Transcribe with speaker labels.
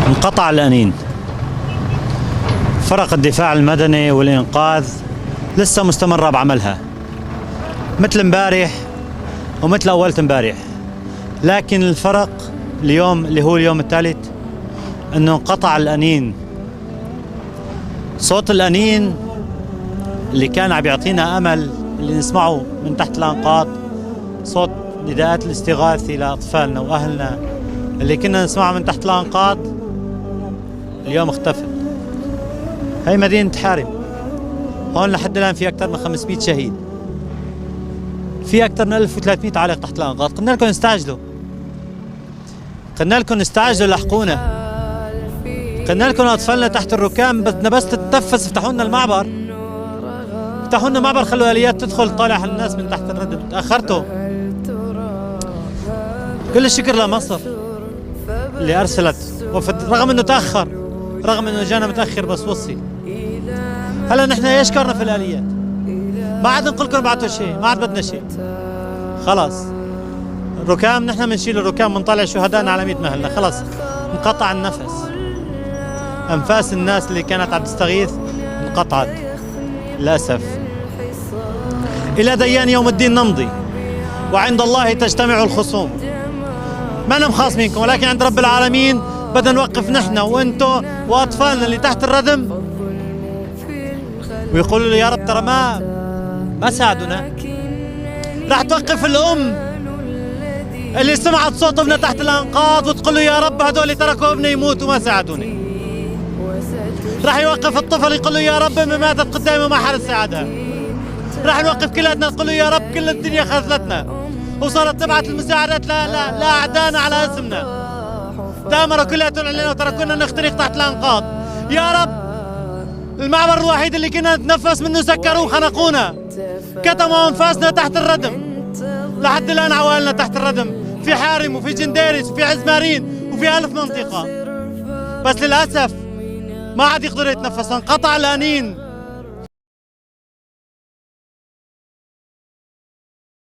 Speaker 1: انقطع الأنين. فرق الدفاع المدني والإنقاذ لسه مستمرة بعملها مثل امبارح ومثل أول امبارح، لكن الفرق اليوم اللي هو اليوم الثالث انه انقطع الأنين. صوت الأنين اللي كان عم يعطينا أمل اللي نسمعه من تحت الأنقاض، صوت نداءات الاستغاثة لأطفالنا وأهلنا اللي كنا نسمعه من تحت الأنقاض، اليوم اختفت. هي مدينة حارم، هون لحد الآن في أكثر من 500 شهيد، في أكثر من 1300 عالق تحت الأنقاض. قلنا لكم استعجلوا، قلنا لكم استعجلوا لحقونا، قلنا لكم أطفالنا تحت الركام بدنا بس تتنفس، افتحوا لنا المعبر، افتحوا لنا معبر، خلوا آليات تدخل طالع الناس من تحت الردم. تأخرتوا. كل الشكر لمصر اللي أرسلت وفد، رغم إنه تأخر، رغم إنه جانا متأخر بس وصل. هلا نحن ايش كرنا في الآليات؟ ما عاد نقول لكم ابعتوا شيء، ما عاد بدنا شيء، خلاص. الركام نحن بنشيل الركام، بنطلع شهدائنا على 100 مهلنا، خلاص انقطع النفس. أنفاس الناس اللي كانت عم تستغيث انقطعت للأسف. إلى ديان يوم الدين نمضي، وعند الله تجتمع الخصوم. ما أنا مخاصمينكم، ولكن عند رب العالمين بدنا نوقف نحن وانتو وأطفالنا اللي تحت الردم، ويقولوا لي يا رب ترى ما ساعدونا. راح توقف الأم اللي سمعت صوت ابنها تحت الأنقاض وتقول له يا رب هذول تركوا ابني يموت وما ساعدوني. راح يوقف الطفل يقول له يا رب امي ماتت قدامي وما حد ساعدها. راح نوقف كلاتنا نقول له يا رب كل الدنيا خذلتنا وصارت تبعت المساعدات لأعدائنا على اسمنا، تآمروا كلاتهم علينا وتركونا نخترق تحت الأنقاض. يا رب المعبر الوحيد اللي كنا نتنفس منه سكروه وخنقونا، كتموا أنفاسنا تحت الردم. لحد الآن عوالنا تحت الردم، في حارم وفي جنديرس وفي عزمارين وفي 1000 منطقة، بس للأسف ما عاد يقدر يتنفس، انقطع الأنين.